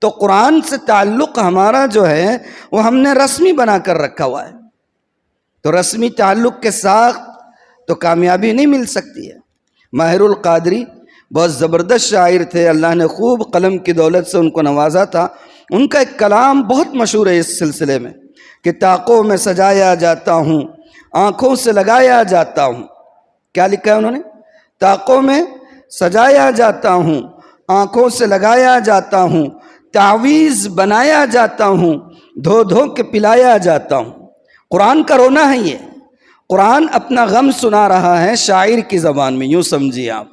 تو قرآن سے تعلق ہمارا جو ہے وہ ہم نے رسمی بنا کر رکھا ہوا ہے. تو رسمی تعلق کے ساتھ تو کامیابی نہیں مل سکتی ہے. ماہر القادری بہت زبردست شاعر تھے، اللہ نے خوب قلم کی دولت سے ان کو نوازا تھا. ان کا ایک کلام بہت مشہور ہے اس سلسلے میں کہ طاقوں میں سجایا جاتا ہوں، آنکھوں سے لگایا جاتا ہوں. کیا لکھا ہے انہوں نے؟ طاقوں میں سجایا جاتا ہوں، آنکھوں سے لگایا جاتا ہوں، تعویذ بنایا جاتا ہوں، دھو دھو کے پلایا جاتا ہوں. قرآن کا رونا ہے یہ. قرآن اپنا غم سنا رہا ہے شاعر کی زبان میں. یوں سمجھیے آپ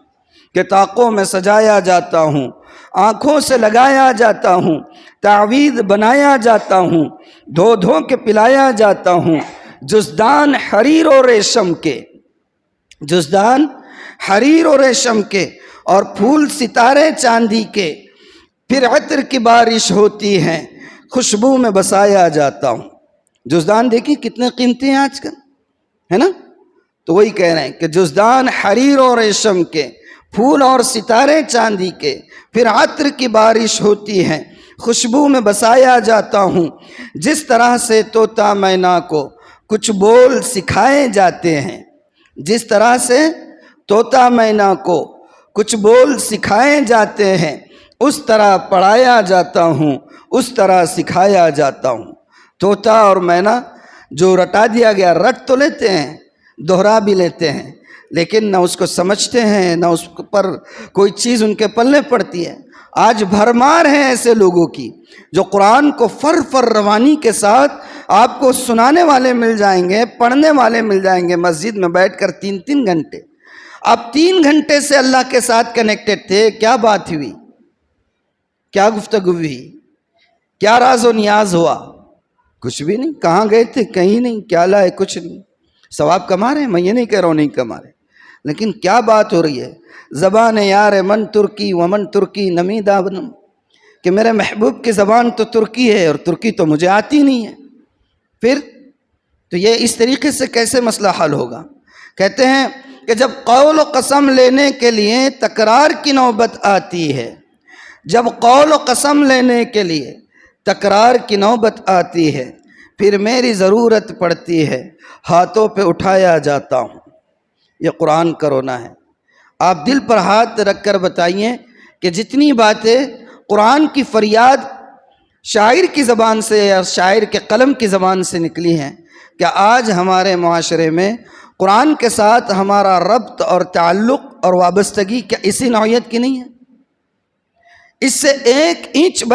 کہ طاقوں میں سجایا جاتا ہوں، آنکھوں سے لگایا جاتا ہوں، تعویذ بنایا جاتا ہوں، دھو دھو کے پلایا جاتا ہوں. جزدان حریر و ریشم کے، جزدان حریر و ریشم کے، اور پھول ستارے چاندی کے، پھر عطر کی بارش ہوتی ہے، خوشبو میں بسایا جاتا ہوں. جزدان دیکھیں کتنے قیمتی ہیں آج کل، ہے نا؟ تو وہی کہہ رہے ہیں کہ جزدان حریر و ریشم کے، پھول اور ستارے چاندی کے، پھر عطر کی بارش ہوتی ہے، خوشبو میں بسایا جاتا ہوں. جس طرح سے طوطا مینا کو کچھ بول سکھائے جاتے ہیں، جس طرح سے طوطا مینا کو کچھ بول سکھائے جاتے ہیں، اس طرح پڑھایا جاتا ہوں، اس طرح سکھایا جاتا ہوں. طوطا اور مینا جو رٹا دیا گیا، رٹ تو لیتے ہیں، دہرا بھی لیتے ہیں، لیکن نہ اس کو سمجھتے ہیں، نہ اس پر کوئی چیز ان کے پلے پڑتی ہے. آج بھرمار ہے ایسے لوگوں کی جو قرآن کو فر روانی کے ساتھ آپ کو سنانے والے مل جائیں گے، پڑھنے والے مل جائیں گے مسجد میں بیٹھ کر 3 گھنٹے. آپ 3 گھنٹے سے اللہ کے ساتھ کنیکٹڈ تھے، کیا بات ہوئی؟ کیا گفتگو ہوئی؟ کیا راز و نیاز ہوا؟ کچھ بھی نہیں. کہاں گئے تھے؟ کہیں نہیں. کیا لائے؟ کچھ نہیں. ثواب کما رہے ہیں، میں یہ نہیں کہہ رہا ہوں نہیں کما رہے، لیکن کیا بات ہو رہی ہے؟ زبان یار من ترکی ومن ترکی نمیدہ بنم، کہ میرے محبوب کی زبان تو ترکی ہے اور ترکی تو مجھے آتی نہیں ہے. پھر تو یہ اس طریقے سے کیسے مسئلہ حل ہوگا؟ کہتے ہیں کہ جب قول و قسم لینے کے لیے تکرار کی نوبت آتی ہے، جب قول و قسم لینے کے لیے تکرار کی نوبت آتی ہے، پھر میری ضرورت پڑتی ہے، ہاتھوں پہ اٹھایا جاتا ہوں. یہ قرآن کا رونا ہے. آپ دل پر ہاتھ رکھ کر بتائیے کہ جتنی باتیں قرآن کی فریاد شاعر کی زبان سے یا شاعر کے قلم کی زبان سے نکلی ہیں، کیا آج ہمارے معاشرے میں قرآن کے ساتھ ہمارا ربط اور تعلق اور وابستگی کیا اسی نوعیت کی نہیں ہے؟ اس سے 1 انچ بلکہ